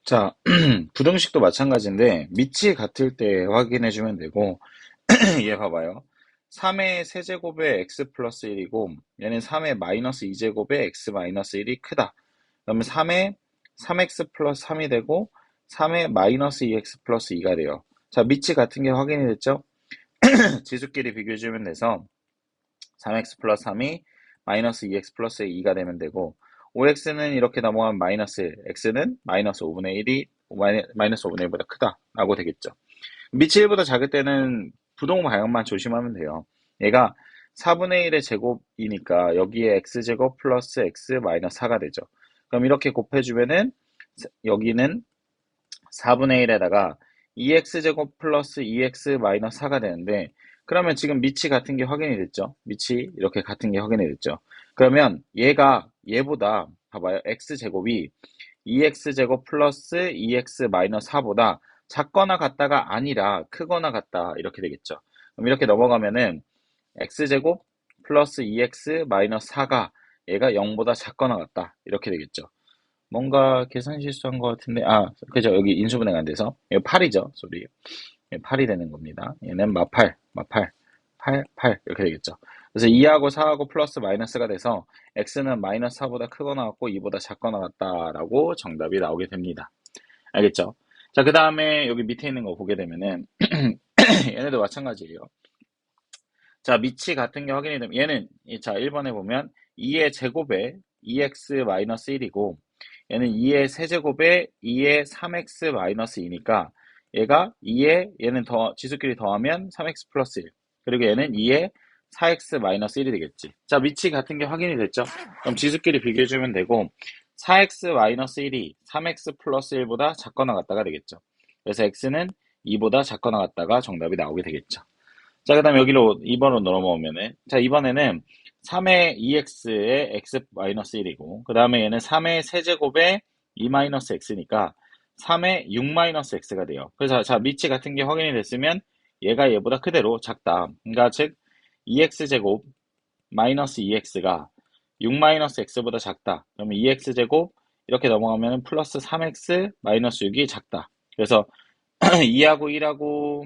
자, 부등식도 마찬가지인데 밑이 같을 때 확인해 주면 되고 얘 봐봐요. 3의 세제곱의 x 플러스 1이고 얘는 3의 마이너스 2제곱의 x 마이너스 1이 크다. 그러면 3의 3x 플러스 3이 되고 3의 마이너스 2x 플러스 2가 돼요. 자, 밑이 같은 게 확인이 됐죠? 지수끼리 비교해 주면 돼서 3x 플러스 3이 마이너스 2x 플러스 2가 되면 되고 5x는 이렇게 넘어가면 마이너스 1, x는 마이너스 5분의 1이 마이너스 5분의 1보다 크다 라고 되겠죠. 밑이 1보다 작을 때는 부동 방향만 조심하면 돼요. 얘가 4분의 1의 제곱이니까 여기에 x제곱 플러스 x 마이너스 4가 되죠. 그럼 이렇게 곱해주면은 여기는 4분의 1에다가 2x제곱 플러스 2x 마이너스 4가 되는데 그러면 지금 밑이 같은 게 확인이 됐죠. 밑이 이렇게 같은 게 확인이 됐죠. 그러면 얘가 얘보다 봐봐요. x제곱이 2x제곱 플러스 2x 마이너스 4보다 작거나 같다가 아니라 크거나 같다 이렇게 되겠죠. 그럼 이렇게 넘어가면은 x제곱 플러스 2x 마이너스 4가 얘가 0보다 작거나 같다 이렇게 되겠죠. 뭔가 계산 실수한 것 같은데, 그죠. 여기 인수분해가 안 돼서. 이거 8이죠, 소리. 8이 되는 겁니다. 얘는 마팔, 8 이렇게 되겠죠. 그래서 2하고 4하고 플러스 마이너스가 돼서 x는 마이너스 4보다 크거나 같고 2보다 작거나 같다라고 정답이 나오게 됩니다. 알겠죠? 자, 그 다음에 여기 밑에 있는 거 보게 되면은 얘네도 마찬가지예요. 자, 밑이 같은 게 확인이 되면 얘는 자, 1번에 보면 2의 제곱에 2x-1이고 얘는 2의 세제곱에 2의 3x-2니까 얘가 2의 얘는 지수끼리 더하면 3x 플러스 1 그리고 얘는 2의 4x-1이 되겠지. 자, 밑이 같은 게 확인이 됐죠? 그럼 지수끼리 비교해주면 되고 4x-1이 3x 플러스 1보다 작거나 같다가 되겠죠. 그래서 x는 2보다 작거나 같다가 정답이 나오게 되겠죠. 자, 그 다음에 여기로 2번으로 넘어오면은, 자, 이번에는 3의 2x의 x-1이고, 그 다음에 얘는 3의 세제곱의 2-x니까 3의 6-x가 돼요. 그래서, 자, 밑이 같은 게 확인이 됐으면 얘가 얘보다 그대로 작다. 그러니까 즉, 2x제곱 마이너스 2x가 6-x보다 작다. 그러면 2x제곱 이렇게 넘어가면 플러스 3x 마이너스 6이 작다. 그래서 2하고 1하고,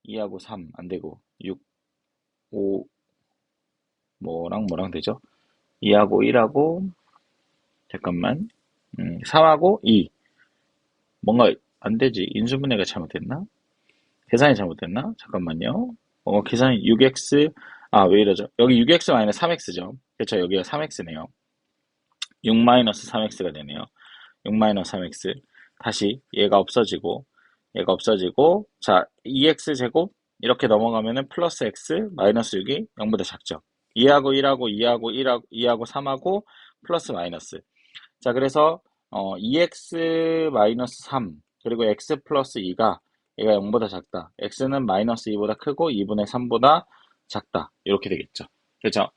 2하고 3 안 되고 6, 5 뭐랑 되죠? 2하고 1하고 잠깐만 3하고 2 뭔가 안 되지. 인수분해가 잘못됐나? 계산이 잘못됐나? 잠깐만요. 계산이 6x 왜 이러죠? 여기 6x 마이너스 3x죠. 그렇죠. 여기가 3x네요. 6 마이너스 3x가 되네요. 6 마이너스 3x 다시 얘가 없어지고 자 2x 제곱 이렇게 넘어가면은 플러스 x 마이너스 6이 0보다 작죠. 2하고 1하고 2하고 1하고 2하고 3하고 플러스 마이너스 자 그래서 2x 마이너스 3 그리고 x 플러스 2가 얘가 0보다 작다. x는 마이너스 2보다 크고 2분의 3보다 작다. 이렇게 되겠죠. 그렇죠?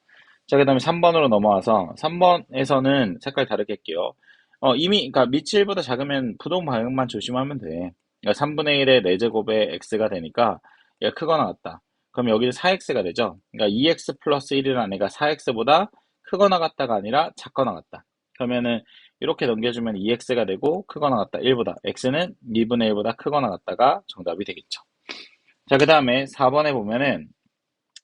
자, 그 다음에 3번으로 넘어와서 3번에서는 색깔 다르게 할게요. 그러니까 밑이 1보다 작으면 부동 방향만 조심하면 돼. 그러니까 3분의 1의 4제곱에 x가 되니까 얘가 크거나 같다. 그럼 여기는 4x가 되죠. 그러니까 2x 플러스 1이라는 애가 4x보다 크거나 같다가 아니라 작거나 같다. 그러면은 이렇게 넘겨주면 2x가 되고 크거나 같다 1보다 x는 2분의 1보다 크거나 같다가 정답이 되겠죠. 자, 그 다음에 4번에 보면은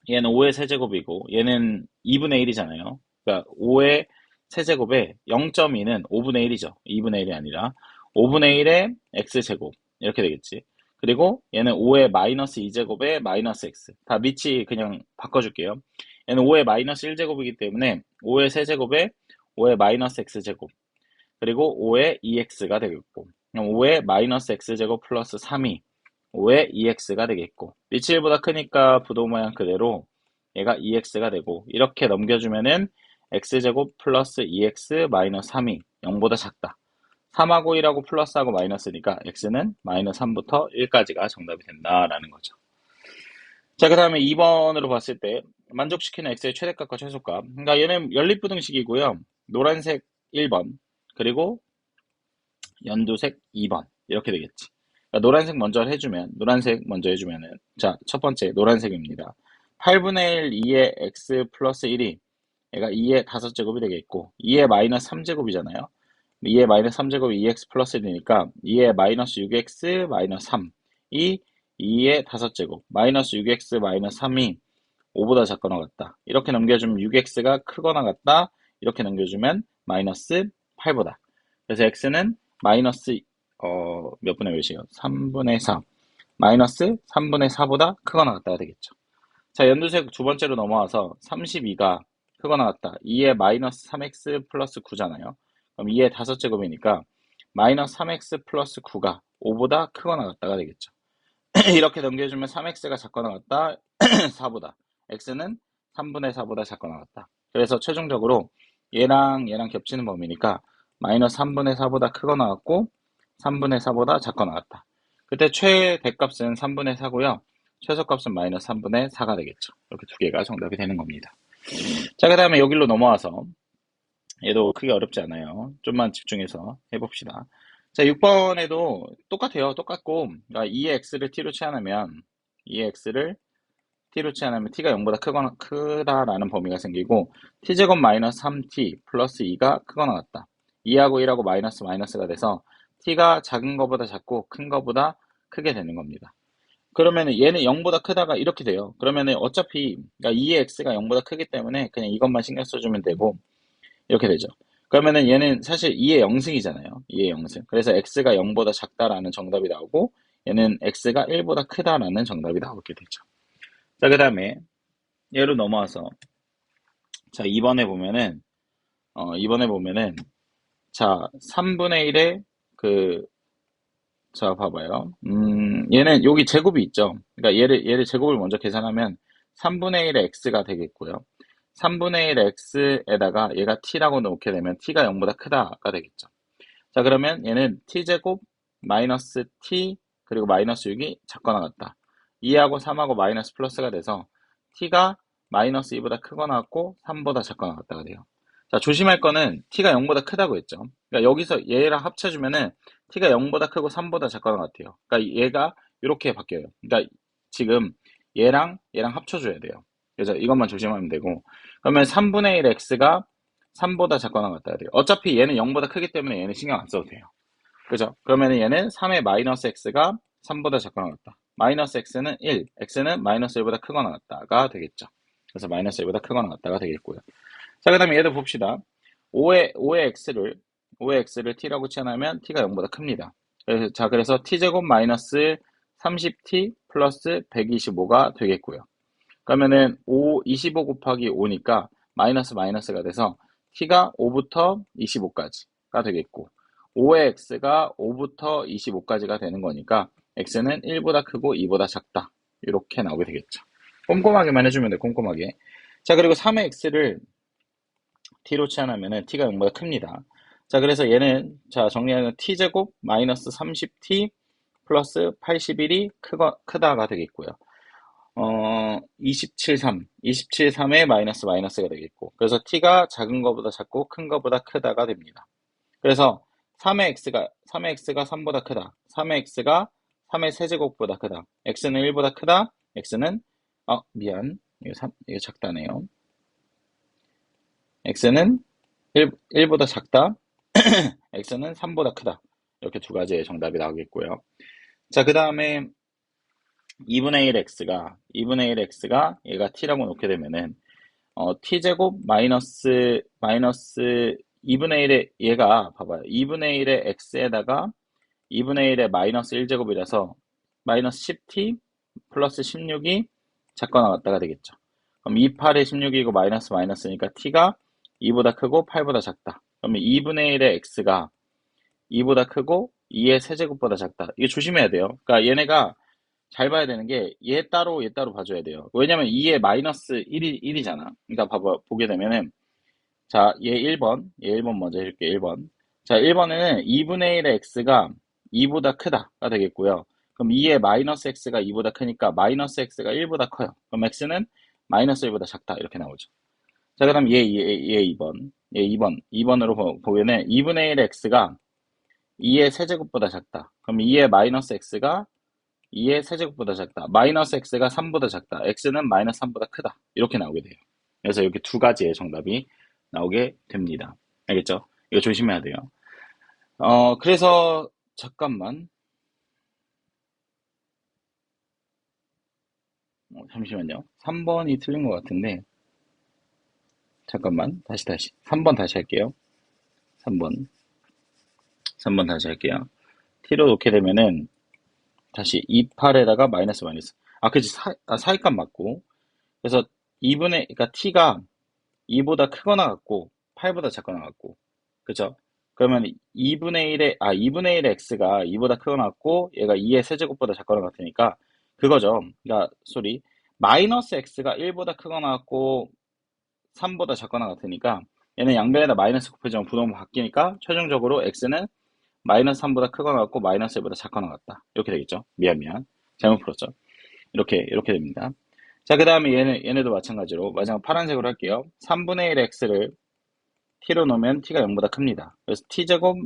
얘는 5의 세제곱이고 얘는 2분의 1이잖아요. 그러니까 5의 세제곱에 0.2는 5분의 1이죠. 2분의 1이 아니라 5분의 1의 x제곱 이렇게 되겠지. 그리고 얘는 5의 마이너스 2제곱에 마이너스 x 다 밑이 그냥 바꿔줄게요. 얘는 5의 마이너스 1제곱이기 때문에 5의 세제곱에 5의 마이너스 x제곱 그리고 5의 2x가 되겠고 그럼 5의 마이너스 x제곱 플러스 3이 5의 2x가 되겠고 밑이 1보다 크니까 부도 모양 그대로 얘가 2x가 되고 이렇게 넘겨주면은 x제곱 플러스 2x 마이너스 3이 0보다 작다. 3하고 1하고 플러스하고 마이너스니까 x는 마이너스 3부터 1까지가 정답이 된다라는 거죠. 자, 그 다음에 2번으로 봤을 때 만족시키는 x의 최대값과 최소값. 그러니까 얘는 연립부등식이고요. 노란색 1번 그리고 연두색 2번 이렇게 되겠지. 그러니까 노란색 먼저 해주면은 자, 첫 번째 노란색입니다. 8분의 1 2의 x 플러스 1이 얘가 2의 5제곱이 되겠고 2의 마이너스 3제곱이잖아요. 2의 마이너스 3제곱이 2x 플러스 1이니까 2의 마이너스 6x 마이너스 3이 2의 5제곱 마이너스 6x 마이너스 3이 5보다 작거나 같다. 이렇게 넘겨주면 6x가 크거나 같다. 이렇게 넘겨주면 마이너스 8보다. 그래서 x는 마이너스 몇 분의 몇이요? 3분의 4. 마이너스 3분의 4보다 크거나 같다가 되겠죠. 자, 연두색 두 번째로 넘어와서 32가 크거나 같다. 2의 마이너스 3x 플러스 9잖아요. 그럼 2의 5제곱이니까 마이너스 3x 플러스 9가 5보다 크거나 같다가 되겠죠. 이렇게 넘겨주면 3x가 작거나 같다. 4보다. x는 3분의 4보다 작거나 같다. 그래서 최종적으로 얘랑 겹치는 범위니까 마이너스 3분의 4보다 크거나 같고 3분의 4보다 작거나 같다. 그때 최대값은 3분의 4고요. 최소값은 마이너스 3분의 4가 되겠죠. 이렇게 두 개가 정답이 되는 겁니다. 자, 그 다음에 여기로 넘어와서 얘도 크게 어렵지 않아요. 좀만 집중해서 해봅시다. 자, 6번에도 똑같아요. 똑같고, 그러니까 2의 x를 t로 치환하면, 2의 x를 t로 치환하면 t가 0보다 크다라는 범위가 생기고, t제곱 마이너스 3t 플러스 2가 크거나 같다. 2하고 1하고 마이너스가 돼서 t가 작은 거보다 작고 큰 거보다 크게 되는 겁니다. 그러면은 얘는 0보다 크다가 이렇게 돼요. 그러면은 어차피, 그러니까 2의 x가 0보다 크기 때문에 그냥 이것만 신경 써주면 되고, 이렇게 되죠. 그러면은 얘는 사실 2의 0승이잖아요. 2의 0승. 그래서 x가 0보다 작다라는 정답이 나오고 얘는 x가 1보다 크다라는 정답이 나오게 되죠. 자, 그 다음에 얘로 넘어와서 자, 2번에 보면은 자, 3분의 1의 자, 봐봐요. 얘는 여기 제곱이 있죠. 그러니까 얘를 제곱을 먼저 계산하면 3분의 1의 x가 되겠고요. 3분의 1 x에다가 얘가 t라고 놓게 되면 t가 0보다 크다가 되겠죠. 자, 그러면 얘는 t제곱 마이너스 t 그리고 마이너스 6이 작거나 같다. 2하고 3하고 마이너스 플러스가 돼서 t가 마이너스 2보다 크거나 같고 3보다 작거나 같다가 돼요. 자, 조심할 거는 t가 0보다 크다고 했죠. 그러니까 여기서 얘랑 합쳐주면은 t가 0보다 크고 3보다 작거나 같아요. 그러니까 얘가 이렇게 바뀌어요. 그러니까 지금 얘랑 합쳐줘야 돼요. 그래서 이것만 조심하면 되고, 그러면 3분의 1 x가 3보다 작거나 같다가 돼요. 어차피 얘는 0보다 크기 때문에 얘는 신경 안 써도 돼요. 그죠? 그러면 얘는 3의 마이너스 x가 3보다 작거나 같다. 마이너스 x는 1, x는 마이너스 1보다 크거나 같다가 되겠죠. 그래서 마이너스 1보다 크거나 같다가 되겠고요. 자, 그 다음에 얘도 봅시다. 5의 x를 t라고 치환하면 t가 0보다 큽니다. 그래서 t제곱 마이너스 30t 플러스 125가 되겠고요. 그러면은 25 곱하기 5니까 마이너스가 돼서 t가 5부터 25까지가 되겠고 5의 x가 5부터 25까지가 되는 거니까 x는 1보다 크고 2보다 작다. 이렇게 나오게 되겠죠. 꼼꼼하게만 해주면 돼, 꼼꼼하게. 자, 그리고 3의 x를 t로 치환하면은 t가 0보다 큽니다. 자, 그래서 얘는, 자, 정리하면 t제곱 마이너스 30t 플러스 81이 크다가 되겠고요. 27, 3의 마이너스가 되겠고. 그래서 t가 작은 거보다 작고 큰 거보다 크다가 됩니다. 그래서 3의 x가 3보다 크다. 3의 x가 3의 세제곱보다 크다. x는 1보다 크다. x는, 미안. 이거 작다네요. x는 1보다 작다. x는 3보다 크다. 이렇게 두 가지의 정답이 나오겠고요. 자, 그 다음에 2분의 1x가 얘가 t라고 놓게 되면은 t제곱 마이너스 2분의 1의 얘가 봐봐요. 2분의 1의 x에다가 2분의 1의 마이너스 1제곱이라서 마이너스 10t 플러스 16이 작거나 같다가 되겠죠. 그럼 28에 16이고 마이너스니까 t가 2보다 크고 8보다 작다. 그러면 2분의 1의 x가 2보다 크고 2의 세제곱보다 작다. 이거 조심해야 돼요. 그러니까 얘네가 잘 봐야 되는 게 얘 따로 봐줘야 돼요. 왜냐면 2의 마이너스 1이잖아. 그러니까 보게 되면은 자, 얘 1번 먼저 해줄게. 1번. 자, 1번에는 2분의 1의 x가 2보다 크다가 되겠고요. 그럼 2의 마이너스 x가 2보다 크니까 마이너스 x가 1보다 커요. 그럼 x는 마이너스 1보다 작다. 이렇게 나오죠. 자, 그 다음 얘 2번. 얘 2번으로 보면은 2분의 1의 x가 2의 세제곱보다 작다. 그럼 2의 마이너스 x가 2의 세제곱보다 작다. 마이너스 x가 3보다 작다. x는 마이너스 3보다 크다. 이렇게 나오게 돼요. 그래서 이렇게 두 가지의 정답이 나오게 됩니다. 알겠죠? 이거 조심해야 돼요. 그래서 잠깐만. 잠시만요. 3번이 틀린 것 같은데 잠깐만. 다시 3번 다시 할게요. 3번 3번 다시 할게요. t로 놓게 되면은 다시 28에다가 마이너스 마이너스. 그치. 사이값 맞고. 그래서 그러니까 t가 2보다 크거나 같고 8보다 작거나 같고. 그죠? 그러면 2분의 1의 x가 2보다 크거나 같고 얘가 2의 세제곱보다 작거나 같으니까 그거죠. 그러니까 마이너스 x가 1보다 크거나 같고 3보다 작거나 같으니까 얘는 양변에다 마이너스 곱해주면 부동분 바뀌니까 최종적으로 x는 마이너스 3보다 크거나 같고 마이너스 1보다 작거나 같다. 이렇게 되겠죠. 미안. 잘못 풀었죠. 이렇게 됩니다. 자, 그 다음에 얘네도 마찬가지로 마지막 파란색으로 할게요. 3분의 1 x를 t로 놓으면 t가 0보다 큽니다. 그래서 t제곱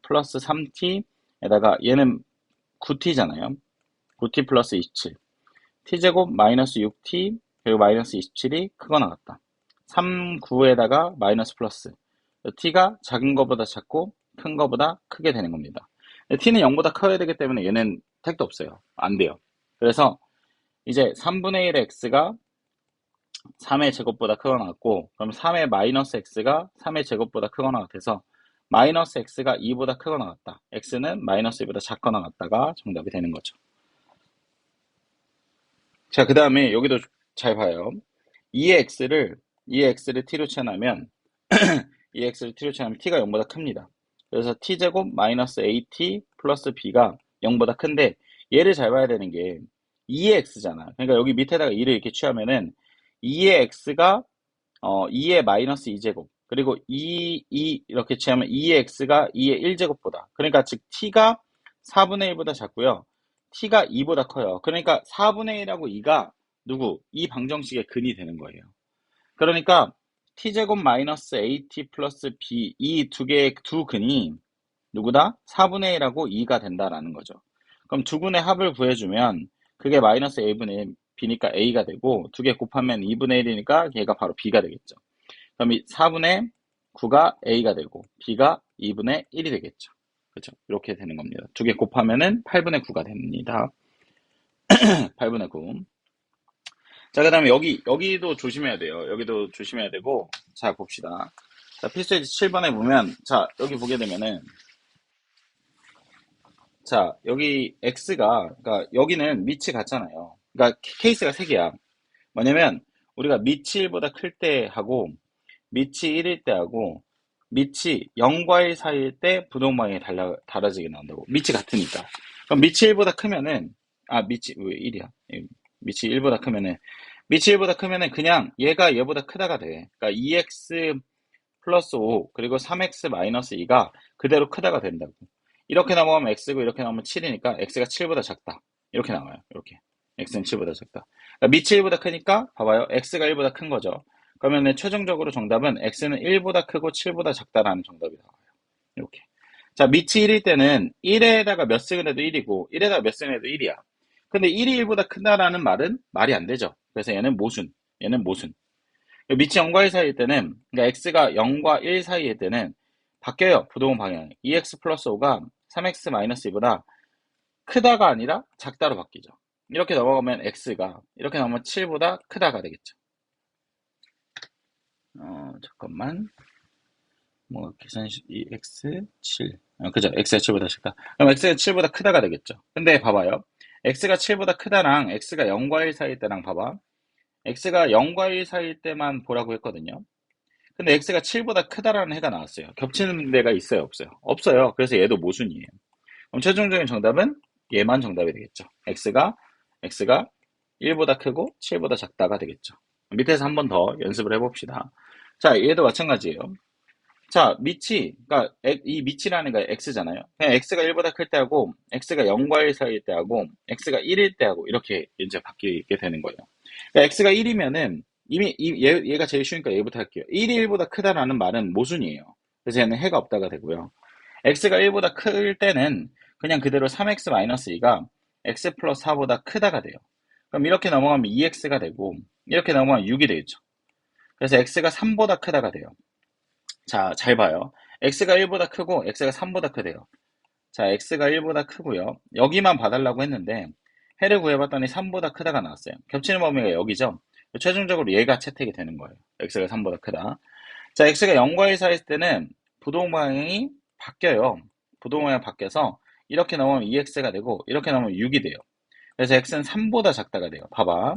플러스 3t에다가 얘는 9t잖아요. 9t 플러스 27. t제곱 마이너스 6t 그리고 마이너스 27이 크거나 같다. 3, 9에다가 마이너스 플러스. t가 작은 것보다 작고 큰 것보다 크게 되는 겁니다. t는 0보다 커야 되기 때문에 얘는 택도 없어요. 안 돼요. 그래서 이제 3분의 1의 x가 3의 제곱보다 크거나 같고 그럼 3의 마이너스 x가 3의 제곱보다 크거나 같아서 마이너스 x가 2보다 크거나 같다. x는 마이너스 2보다 작거나 같다가 정답이 되는 거죠. 자, 그 다음에 여기도 잘 봐요. 2의 x를 t로 치환하면 2x를 t로 치환하면 t가 0보다 큽니다. 그래서 t제곱 마이너스 at 플러스 b가 0보다 큰데 얘를 잘 봐야 되는 게 2의 x잖아. 그러니까 여기 밑에다가 2를 이렇게 취하면은 2의 x가 2의 마이너스 2제곱 그리고 2 이렇게 취하면 2의 x가 2의 1제곱보다 그러니까 즉 t가 4분의 1보다 작고요. t가 2보다 커요. 그러니까 4분의 1하고 2가 이 방정식의 근이 되는 거예요. 그러니까 t제곱 마이너스 at 플러스 b 이 두 개의 두 근이 누구다? 4분의 1하고 2가 된다라는 거죠. 그럼 두 근의 합을 구해주면 그게 마이너스 a분의 b니까 a가 되고 두 개 곱하면 2분의 1이니까 얘가 바로 b가 되겠죠. 그럼 이 4분의 9가 a가 되고 b가 2분의 1이 되겠죠. 그렇죠? 이렇게 되는 겁니다. 두 개 곱하면은 8분의 9가 됩니다. 8분의 9. 자, 그 다음에 여기도 조심해야 돼요. 여기도 조심해야 되고, 자, 봅시다. 자, 필수예제 7번에 보면, 자, 여기 보게 되면은, 자, 여기 그러니까 여기는 밑이 같잖아요. 그러니까 케이스가 3개야. 뭐냐면, 우리가 밑이 1보다 클 때 하고, 밑이 1일 때 하고, 밑이 0과 1 사이일 때 부동방이 달라지게 나온다고. 밑이 같으니까. 그럼 밑이 1보다 크면은, 밑이 왜 1이야? 밑이 1보다 크면은, 밑이 1보다 크면은 그냥 얘가 얘보다 크다가 돼. 그러니까 2x 플러스 5, 그리고 3x 마이너스 2가 그대로 크다가 된다고. 이렇게 넘어가면 x고 이렇게 나오면 7이니까 x가 7보다 작다. 이렇게 나와요. 이렇게. x는 7보다 작다. 그러니까 밑이 1보다 크니까 봐봐요. x가 1보다 큰 거죠. 그러면 최종적으로 정답은 x는 1보다 크고 7보다 작다라는 정답이 나와요. 이렇게. 자, 밑이 1일 때는 1에다가 몇 승을 해도 1이고 1에다가 몇 승을 해도 1이야. 근데 1이 1보다 크다라는 말은 말이 안 되죠. 그래서 얘는 모순. 밑이 0과 1 사이일 때는, 그러니까 x가 0과 1 사이일 때는 바뀌어요. 부동분 방향이. 2x 플러스 5가 3x 마이너스 2보다 크다가 아니라 작다로 바뀌죠. 이렇게 넘어가면 x가 이렇게 넘어가면 7보다 크다가 되겠죠. 잠깐만. 계산식 2x 7. 그죠? x가 7보다 작다. 그럼 x가 7보다 크다가 되겠죠. 근데 봐봐요. x가 7보다 크다랑 x가 0과 1 사이일 때랑 봐봐. x가 0과 1 사이일 때만 보라고 했거든요. 근데 x가 7보다 크다라는 해가 나왔어요. 겹치는 데가 있어요, 없어요? 없어요. 그래서 얘도 모순이에요. 그럼 최종적인 정답은 얘만 정답이 되겠죠. x가 1보다 크고 7보다 작다가 되겠죠. 밑에서 한 번 더 연습을 해봅시다. 자, 얘도 마찬가지예요. 자, 그러니까 이 밑이라는 게 x잖아요. 그냥 x가 1보다 클 때하고 x가 0과 1 사이일 때하고 x가 1일 때하고 이렇게 이제 바뀌게 되는 거예요. 그러니까 x가 1이면은 이미 얘가 제일 쉬우니까 얘부터 할게요. 1이 1보다 크다라는 말은 모순이에요. 그래서 얘는 해가 없다가 되고요. x가 1보다 클 때는 그냥 그대로 3x-2가 x 플러스 4보다 크다가 돼요. 그럼 이렇게 넘어가면 2x가 되고 이렇게 넘어가면 6이 되겠죠. 그래서 x가 3보다 크다가 돼요. 자, 잘 봐요. x가 1보다 크고 x가 3보다 크대요. 자, x가 1보다 크고요. 여기만 봐달라고 했는데 해를 구해봤더니 3보다 크다가 나왔어요. 겹치는 범위가 여기죠. 최종적으로 얘가 채택이 되는 거예요. x가 3보다 크다. 자, x가 0과 1 사이일 때는 부동 방향이 바뀌어요. 부동 방향이 바뀌어서 이렇게 넘으면 2x가 되고 이렇게 넘으면 6이 돼요. 그래서 x는 3보다 작다가 돼요. 봐봐.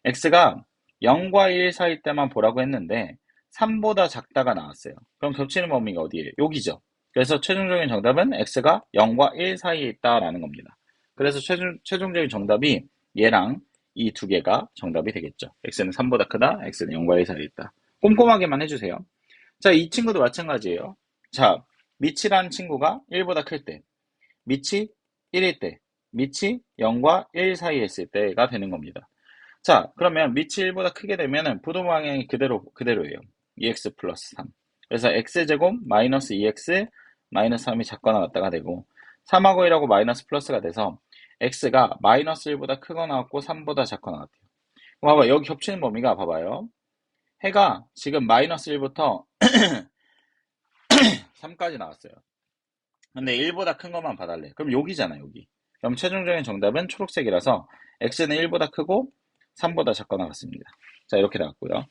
x가 0과 1 사이일 때만 보라고 했는데 3보다 작다가 나왔어요. 그럼 겹치는 범위가 어디예요? 여기죠. 그래서 최종적인 정답은 x가 0과 1 사이에 있다라는 겁니다. 그래서 최종적인 정답이 얘랑 이 두 개가 정답이 되겠죠. x는 3보다 크다, x는 0과 1 사이에 있다. 꼼꼼하게만 해주세요. 자, 이 친구도 마찬가지예요. 자, 미치라는 친구가 1보다 클 때, 미치 1일 때, 미치 0과 1 사이에 있을 때가 되는 겁니다. 자, 그러면 미치 1보다 크게 되면은 부동 방향이 그대로예요. 2x 플러스 3. 그래서 x제곱 마이너스 2x 마이너스 3이 작거나 같다가 되고 3하고 1하고 마이너스 플러스가 돼서 x가 마이너스 1보다 크거나 같고 3보다 작거나 같아요. 봐봐, 여기 겹치는 범위가 봐봐요. 해가 지금 마이너스 1부터 3까지 나왔어요. 근데 1보다 큰 것만 봐달래. 그럼 여기잖아, 여기. 그럼 최종적인 정답은 초록색이라서 x는 1보다 크고 3보다 작거나 같습니다. 자, 이렇게 나왔고요.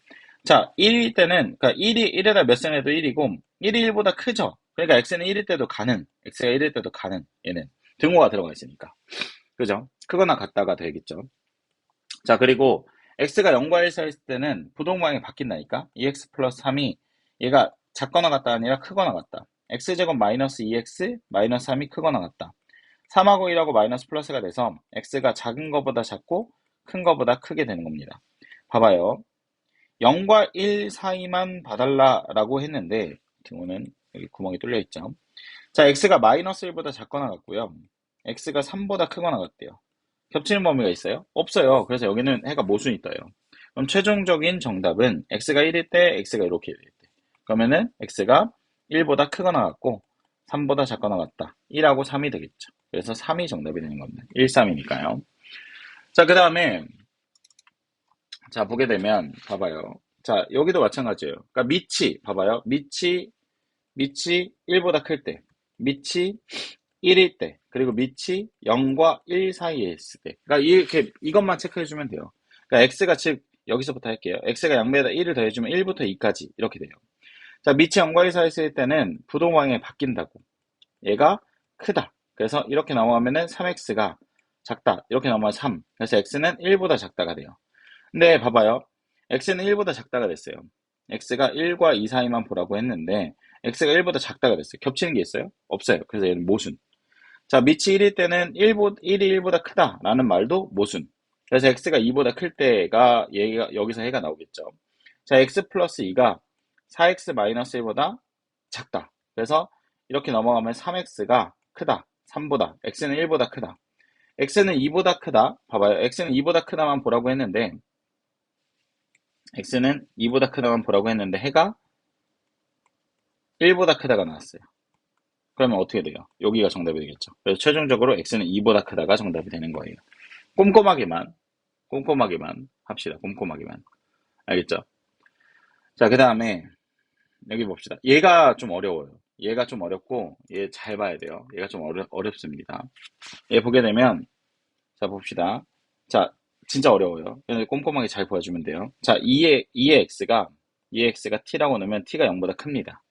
자, 1일 때는, 그러니까 1에다 몇 승해도 1이고, 1이 1보다 크죠? 그러니까 x는 1일 때도 가는, x가 1일 때도 가는, 얘는. 등호가 들어가 있으니까. 그죠? 크거나 같다가 되겠죠. 자, 그리고 x가 0과 1 사이일 때는 부동방향이 바뀐다니까? 2x 플러스 3이 얘가 작거나 같다 아니라 크거나 같다. x제곱 마이너스 2x 마이너스 3이 크거나 같다. 3하고 1하고 마이너스 플러스가 돼서 x가 작은 것보다 작고 큰 것보다 크게 되는 겁니다. 봐봐요. 0과 1 사이만 봐달라라고 했는데 경우는 여기 구멍이 뚫려 있죠. 자, x가 마이너스 1보다 작거나 같고요. x가 3보다 크거나 같대요. 겹치는 범위가 있어요? 없어요. 그래서 여기는 해가 모순이 떠요. 그럼 최종적인 정답은 x가 1일 때, x가 이렇게 1일 때. 그러면은 x가 1보다 크거나 같고 3보다 작거나 같다. 1하고 3이 되겠죠. 그래서 3이 정답이 되는 겁니다. 1, 3이니까요. 자, 그 다음에 자, 보게 되면 봐봐요. 자, 여기도 마찬가지예요. 그러니까 밑이 봐봐요. 밑이 1보다 클 때, 밑이 1일 때, 그리고 밑이 0과 1 사이에 있을 때. 그러니까 이렇게 이것만 체크해 주면 돼요. 그러니까 x가 즉 여기서부터 할게요. x가 0에다 1을 더해주면 1부터 2까지 이렇게 돼요. 자, 밑이 0과 1 사이에 있을 때는 부동방향이 바뀐다고. 얘가 크다. 그래서 이렇게 넘어가면은 3x가 작다. 이렇게 넘어가면 3. 그래서 x는 1보다 작다가 돼요. 근데 봐봐요. x는 1보다 작다가 됐어요. x가 1과 2 사이만 보라고 했는데 x가 1보다 작다가 됐어요. 겹치는 게 있어요? 없어요. 그래서 얘는 모순. 자, 밑이 1일 때는 1이 1보다 크다라는 말도 모순. 그래서 x가 2보다 클 때가 얘가 여기서 해가 나오겠죠. 자, x 플러스 2가 4x 마이너스 1보다 작다. 그래서 이렇게 넘어가면 3x가 크다. 3보다. x는 1보다 크다. x는 2보다 크다. 봐봐요. x는 2보다 크다만 보라고 했는데 x는 2보다 크다만 보라고 했는데 해가 1보다 크다가 나왔어요. 그러면 어떻게 돼요? 여기가 정답이 되겠죠. 그래서 최종적으로 x는 2보다 크다가 정답이 되는 거예요. 꼼꼼하게만 합시다. 꼼꼼하게만. 알겠죠? 자, 그 다음에 여기 봅시다. 얘가 좀 어려워요. 얘가 좀 어렵고 얘 잘 봐야 돼요. 얘가 좀 어렵습니다. 얘 보게 되면 자, 봅시다. 자, 진짜 어려워요. 그래서 꼼꼼하게 잘 보여주면 돼요. 자, 2의 x가 t라고 넣으면 t가 0보다 큽니다.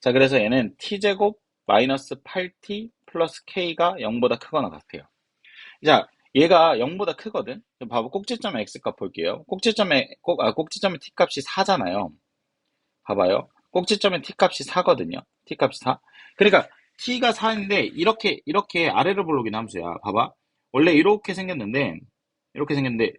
자, 그래서 얘는 t제곱 마이너스 8t 플러스 k가 0보다 크거나 같아요. 자, 얘가 0보다 크거든? 봐봐, 꼭지점의 x값 볼게요. 꼭지점의 t 값이 4잖아요. 봐봐요. 꼭지점의 t 값이 4거든요. t 값이 4. 그러니까 t가 4인데 이렇게 아래로 볼록인 함수야. 봐봐. 원래 이렇게 생겼는데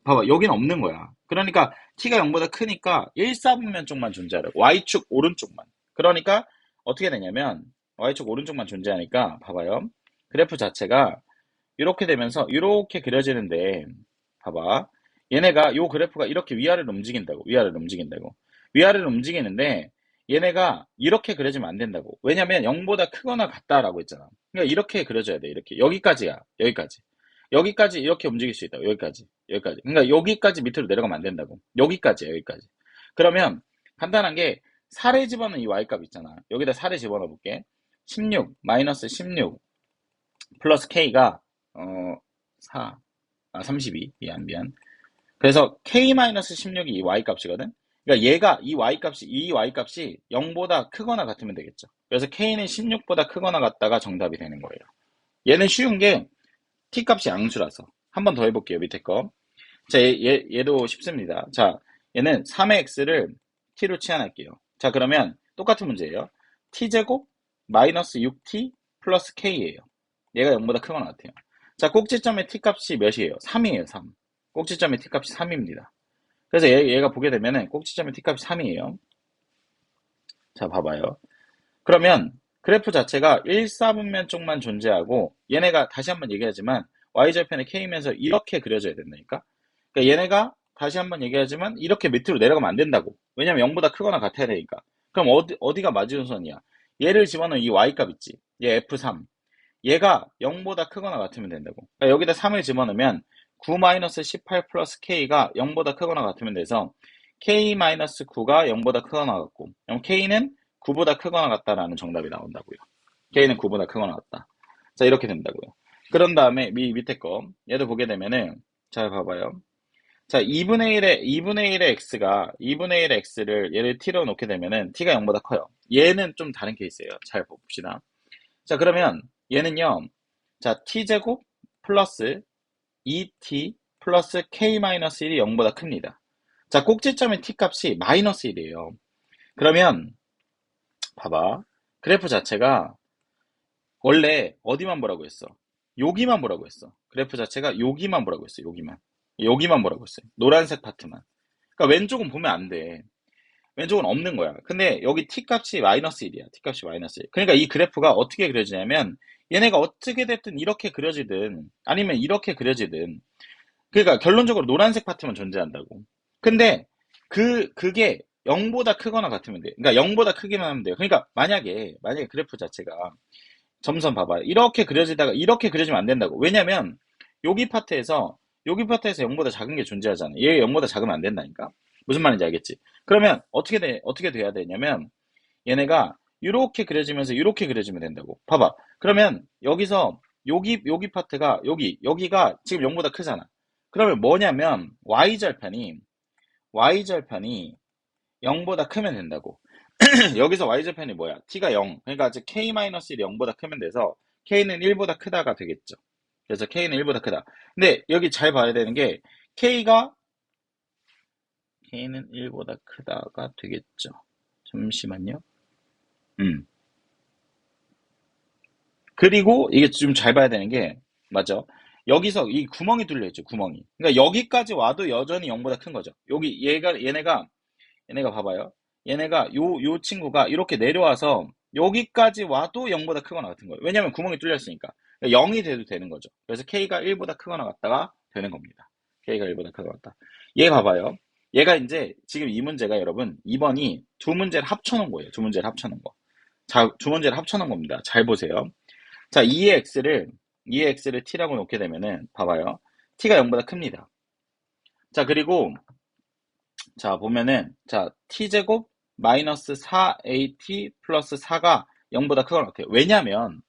봐봐. 여기는 없는 거야. 그러니까 t가 0보다 크니까 1, 4분면 쪽만 존재하라고. y축 오른쪽만. 그러니까 어떻게 되냐면 y축 오른쪽만 존재하니까 봐봐요. 그래프 자체가 이렇게 되면서 이렇게 그려지는데 봐봐. 얘네가 요 그래프가 이렇게 위아래로 움직인다고. 위아래로 움직이는데 얘네가 이렇게 그려지면 안 된다고. 왜냐면 0보다 크거나 같다라고 했잖아. 그러니까 이렇게 그려져야 돼. 이렇게. 여기까지야. 여기까지. 여기까지 이렇게 움직일 수 있다고. 여기까지. 그러니까 여기까지 밑으로 내려가면 안 된다고. 여기까지야. 여기까지. 그러면 간단한 게 4를 집어넣은 이 y값 있잖아. 여기다 4를 집어넣어 볼게. 16 마이너스 16 플러스 k가 4, 32. 미안. 그래서 k-16이 이 y값이거든. 그러니까 얘가 이 y값이 0보다 크거나 같으면 되겠죠. 그래서 k는 16보다 크거나 같다가 정답이 되는 거예요. 얘는 쉬운 게 t값이 양수라서. 한 번 더 해볼게요. 밑에 거. 자, 얘도 쉽습니다. 자, 얘는 3의 x를 t로 치환할게요. 자, 그러면 똑같은 문제예요. t제곱 마이너스 6t 플러스 k예요. 얘가 0보다 크거나 같아요. 자, 꼭지점의 t값이 몇이에요? 3이에요, 3. 꼭지점의 t값이 3입니다. 그래서 얘가 보게 되면은 꼭지점의 t값이 3이에요. 자, 봐봐요. 그러면 그래프 자체가 1, 4분면 쪽만 존재하고 얘네가 다시 한번 얘기하지만 y절편의 k면서 이렇게 그려져야 된다니까. 그러니까 얘네가 다시 한번 얘기하지만 이렇게 밑으로 내려가면 안 된다고. 왜냐면 0보다 크거나 같아야 되니까. 그럼 어디가 마지노선이야? 얘를 집어넣은 이 y값 있지. 얘 f3. 얘가 0보다 크거나 같으면 된다고. 그러니까 여기다 3을 집어넣으면 9-18 플러스 k가 0보다 크거나 같으면 돼서 k-9가 0보다 크거나 같고, 그럼 k는 9보다 크거나 같다라는 정답이 나온다고요. k는 9보다 크거나 같다. 자, 이렇게 된다고요. 그런 다음에 밑에 거 얘도 보게 되면은 잘 봐봐요. 자, 2분의 1의 x를 얘를 t로 놓게 되면은 t가 0보다 커요. 얘는 좀 다른 케이스예요. 잘 봅시다. 자, 그러면 얘는요. 자, t제곱 플러스 2t 플러스 k-1이 0보다 큽니다. 자, 꼭지점의 t값이 마이너스 1이에요. 그러면 봐봐. 그래프 자체가 원래 어디만 보라고 했어? 여기만 보라고 했어. 그래프 자체가 여기만 보라고 했어. 여기만 보라고 했어요. 노란색 파트만. 그러니까 왼쪽은 보면 안 돼. 왼쪽은 없는 거야. 근데 여기 t값이 마이너스 1이야. t값이 마이너스 1. 그러니까 이 그래프가 어떻게 그려지냐면 얘네가 어떻게 됐든 이렇게 그려지든 아니면 이렇게 그려지든 그러니까 결론적으로 노란색 파트만 존재한다고. 근데 그게 0보다 크거나 같으면 돼. 그러니까 0보다 크기만 하면 돼요. 그러니까 만약에 그래프 자체가 점선 봐봐요. 이렇게 그려지다가 이렇게 그려지면 안 된다고. 왜냐면 여기 파트에서 0보다 작은 게 존재하잖아. 얘 0보다 작으면 안 된다니까. 무슨 말인지 알겠지? 그러면 어떻게 돼야 되냐면 얘네가 이렇게 그려지면서 이렇게 그려지면 된다고. 봐봐. 그러면 여기서 여기 파트가 여기가 지금 0보다 크잖아. 그러면 뭐냐면 y절편이 0보다 크면 된다고. 여기서 y절편이 뭐야? t가 0. 그러니까 즉 k-1이 0보다 크면 돼서 k는 1보다 크다가 되겠죠. 그래서 k는 1보다 크다. 근데 여기 잘 봐야 되는 게 k는 1보다 크다가 되겠죠. 잠시만요. 그리고 이게 좀 잘 봐야 되는 게 맞죠? 여기서 이 구멍이 뚫려 있죠. 구멍이. 그러니까 여기까지 와도 여전히 0보다 큰 거죠. 여기 얘네가 봐봐요. 얘네가 요 친구가 이렇게 내려와서 여기까지 와도 0보다 크거나 같은 거예요. 왜냐면 구멍이 뚫려 있으니까. 그러니까 0이 돼도 되는 거죠. 그래서 k가 1보다 크거나 같다가 되는 겁니다. k가 1보다 크거나 같다. 얘 봐봐요. 얘가 이제 지금 이 문제가 여러분 2번이 두 문제를 합쳐놓은 거예요. 두 문제를 합쳐놓은 거. 자, 두 문제를 합쳐놓은 겁니다. 잘 보세요. 자, 2의 x를 t라고 놓게 되면은 봐봐요. t가 0보다 큽니다. 자, 그리고 자, 보면은 자, t제곱 마이너스 4at 플러스 4가 0보다 크거나 같아요. 왜냐면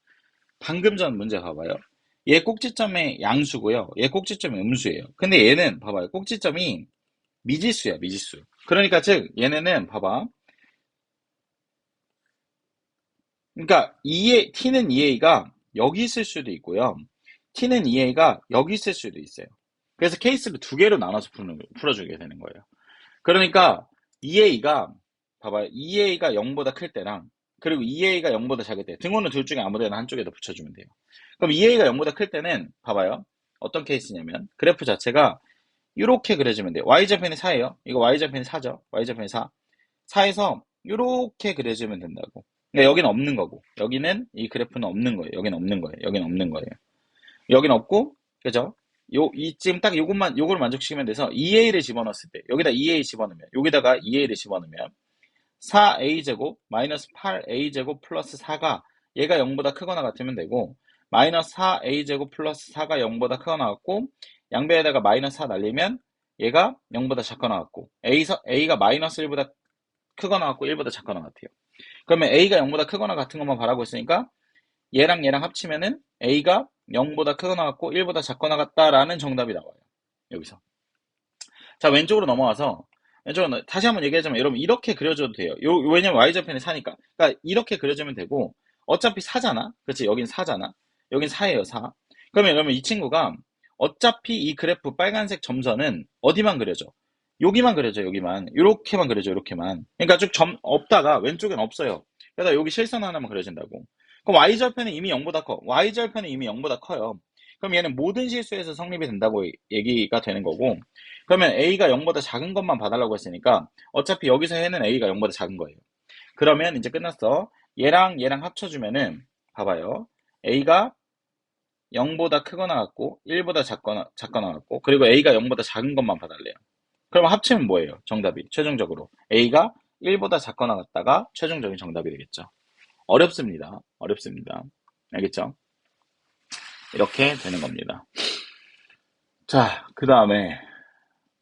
방금 전 문제 봐봐요. 얘 꼭지점의 양수고요. 얘 꼭지점의 음수예요. 근데 얘는 봐봐요. 꼭지점이 미지수야, 미지수. 그러니까 즉 얘네는 봐봐. 그러니까 t는 2a가 여기 있을 수도 있고요. t는 2a가 여기 있을 수도 있어요. 그래서 케이스를 두 개로 나눠서 풀어주게 되는 거예요. 그러니까 2a가 봐봐요. 2a가 0보다 클 때랑 그리고 2a가 0보다 작을 때 등호는 둘 중에 아무 데나 한쪽에다 붙여주면 돼요. 그럼 2a가 0보다 클 때는 봐봐요. 어떤 케이스냐면 그래프 자체가 이렇게 그려지면 돼요. y좌편이 4예요. 이거 y좌편이 4죠. y좌편이 4. 4에서 이렇게 그려지면 된다고. 그러니까 여기는 없는 거고 여기는 이 그래프는 없는 거예요. 여기는 없는 거예요. 여기는 없는 거예요. 여기는 없고 그죠? 지금 딱 요거를 만족시키면 돼서 2a를 집어넣었을 때 여기다 2a 집어넣으면 여기다가 2a를 집어넣으면 4a제곱 마이너스 8a제곱 플러스 4가 얘가 0보다 크거나 같으면 되고 마이너스 4a제곱 플러스 4가 0보다 크거나 같고 양배에다가 마이너스 4 날리면 얘가 0보다 작거나 같고 a가 마이너스 1보다 크거나 같고 1보다 작거나 같아요. 그러면 a가 0보다 크거나 같은 것만 바라고 있으니까 얘랑 얘랑 합치면은 a가 0보다 크거나 같고 1보다 작거나 같다라는 정답이 나와요. 여기서. 자, 왼쪽으로 넘어와서 왼쪽으로 다시 한번 얘기하자면 여러분 이렇게 그려줘도 돼요. 왜냐면 y절편이 4니까. 그러니까 이렇게 그려주면 되고 어차피 4잖아. 그렇지? 여긴 4잖아. 여긴 4예요, 4. 그러면 여러분 이 친구가 어차피 이 그래프 빨간색 점선은 어디만 그려져? 여기만 그려져, 여기만. 요렇게만 그려져, 요렇게만. 그러니까 쭉 점 없다가 왼쪽엔 없어요. 그러다 여기 실선 하나만 그려진다고. 그럼 y절편은 이미 0보다 커. y절편은 이미 0보다 커요. 그럼 얘는 모든 실수에서 성립이 된다고 얘기가 되는 거고, 그러면 a가 0보다 작은 것만 봐달라고 했으니까 어차피 여기서 해는 a가 0보다 작은 거예요. 그러면 이제 끝났어. 얘랑 얘랑 합쳐주면은 봐봐요. a가 0보다 크거나 같고 1보다 작거나 같고, 그리고 a가 0보다 작은 것만 봐달래요. 그러면 합치면 뭐예요? 정답이 최종적으로 a가 1보다 작거나 같다가 최종적인 정답이 되겠죠. 어렵습니다. 어렵습니다. 알겠죠? 이렇게 되는 겁니다. 자, 그 다음에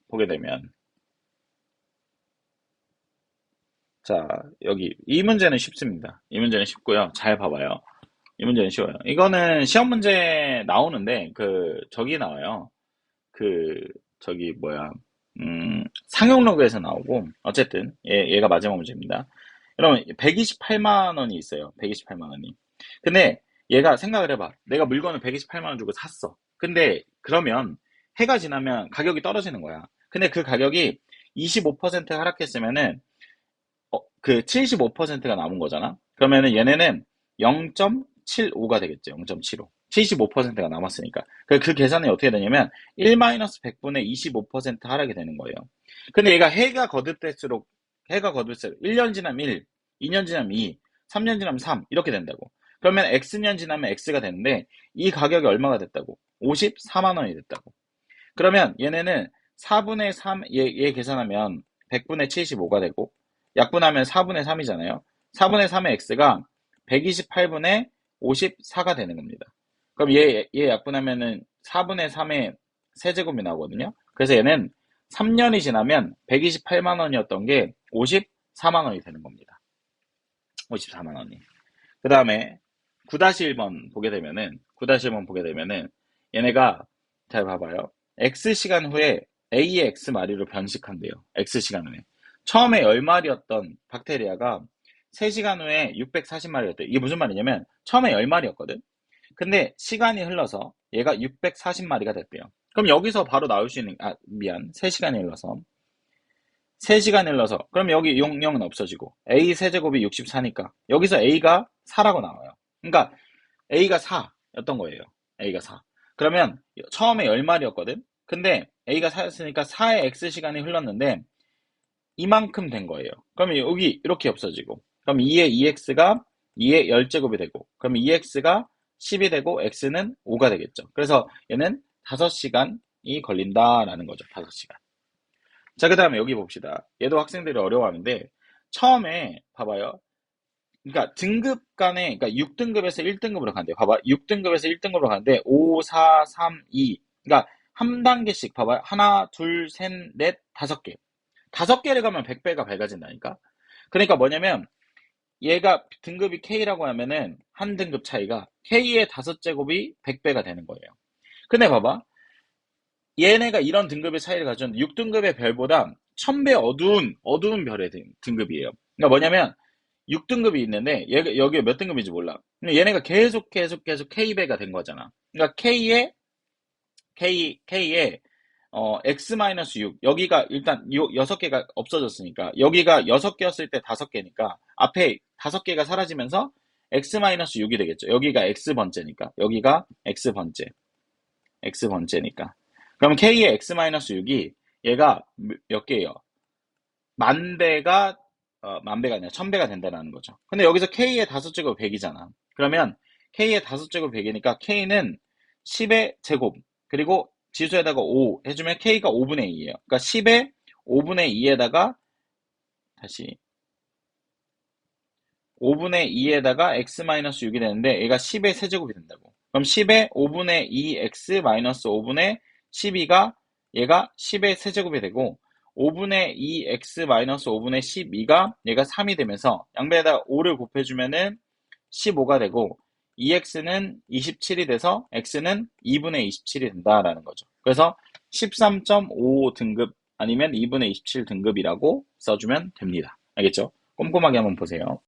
보게 되면, 자, 여기 이 문제는 쉽습니다. 이 문제는 쉽고요. 잘 봐봐요. 이 문제는 쉬워요. 이거는 시험 문제 나오는데 저기 나와요. 그 저기 뭐야, 상용로그에서 나오고, 어쨌든 얘가 마지막 문제입니다. 여러분 128만 원이 있어요. 128만 원이. 근데 얘가 생각을 해봐. 내가 물건을 128만 원 주고 샀어. 근데 그러면 해가 지나면 가격이 떨어지는 거야. 근데 그 가격이 25% 하락했으면은 그 75%가 남은 거잖아. 그러면은 얘네는 0.75가 되겠죠. 0.75. 75%가 남았으니까. 그 계산이 어떻게 되냐면 1-100분의 25% 하락이 되는 거예요. 근데 얘가 해가 거듭될수록 1년 지나면 1, 2년 지나면 2, 3년 지나면 3 이렇게 된다고. 그러면 X년 지나면 X가 되는데 이 가격이 얼마가 됐다고? 54만 원이 됐다고. 그러면 얘네는 4분의 3, 얘 계산하면 100분의 75가 되고, 약분하면 4분의 3이잖아요. 4분의 3의 x가 128분의 54가 되는 겁니다. 그럼 얘 약분하면은 4분의 3의 세제곱이 나오거든요. 그래서 얘는 3년이 지나면 128만 원이었던 게 54만 원이 되는 겁니다. 54만 원이. 그 다음에 9-1번 보게 되면은, 9-1번 보게 되면은, 얘네가, 잘 봐봐요. X시간 후에 A의 X마리로 변식한대요. X시간 후에. 처음에 10마리였던 박테리아가 3시간 후에 640마리였대. 이게 무슨 말이냐면, 처음에 10마리였거든? 근데 시간이 흘러서 얘가 640마리가 됐대요. 그럼 여기서 바로 나올 수 있는, 3시간이 흘러서. 3시간 흘러서. 그럼 여기 0은 없어지고, A 세제곱이 64니까. 여기서 A가 4라고 나와요. 그러니까 A가 4였던 거예요. A가 4. 그러면 처음에 10마리였거든? 근데 A가 4였으니까 4의 X시간이 흘렀는데 이만큼 된 거예요. 그러면 여기 이렇게 없어지고, 그럼 2의 2X가 2의 10제곱이 되고, 그럼 2X가 10이 되고 X는 5가 되겠죠. 그래서 얘는 5시간이 걸린다라는 거죠. 5시간. 자, 그 다음에 여기 봅시다. 얘도 학생들이 어려워하는데, 처음에 봐봐요. 그러니까 등급 간에, 그러니까 6등급에서 1등급으로 간대요. 봐봐. 6등급에서 1등급으로 가는데 5, 4, 3, 2. 그러니까 한 단계씩 봐봐요. 하나, 둘, 셋, 넷, 5개. 5개를 가면 100배가 밝아진다니까. 그러니까 뭐냐면 얘가 등급이 K라고 하면은 한 등급 차이가 K의 5제곱이 100배가 되는 거예요. 근데 봐봐. 얘네가 이런 등급의 차이를 가졌는데 6등급의 별보다 1000배 어두운 별의 등급이에요. 그러니까 뭐냐면 6등급이 있는데 여기 몇 등급인지 몰라. 근데 얘네가 계속 K배가 된 거잖아. 그러니까 K에 X-6 여기가 일단 6개가 없어졌으니까 여기가 6개였을 때 5개니까 앞에 5개가 사라지면서 X-6이 되겠죠. 여기가 X번째니까 여기가 X번째니까 그럼 K의 X-6이 얘가 몇 개예요? 만 배가 아니라 1000배가 된다는 거죠. 근데 여기서 K의 5제곱 100이잖아. 그러면 K의 5제곱 100이니까 K는 10의 제곱, 그리고 지수에다가 5 해주면 K가 5분의 2예요. 그러니까 10의 5분의 2에다가, 다시, 5분의 2에다가 X-6이 되는데, 얘가 10의 세제곱이 된다고. 그럼 10의 5분의 2X 마이너스 5분의 12가 얘가 10의 세제곱이 되고, 5분의 2x-5분의 12가 얘가 3이 되면서 양배에다 5를 곱해주면은 15가 되고 2x는 27이 돼서 x는 2분의 27이 된다라는 거죠. 그래서 13.55 등급 아니면 2분의 27 등급이라고 써주면 됩니다. 알겠죠? 꼼꼼하게 한번 보세요.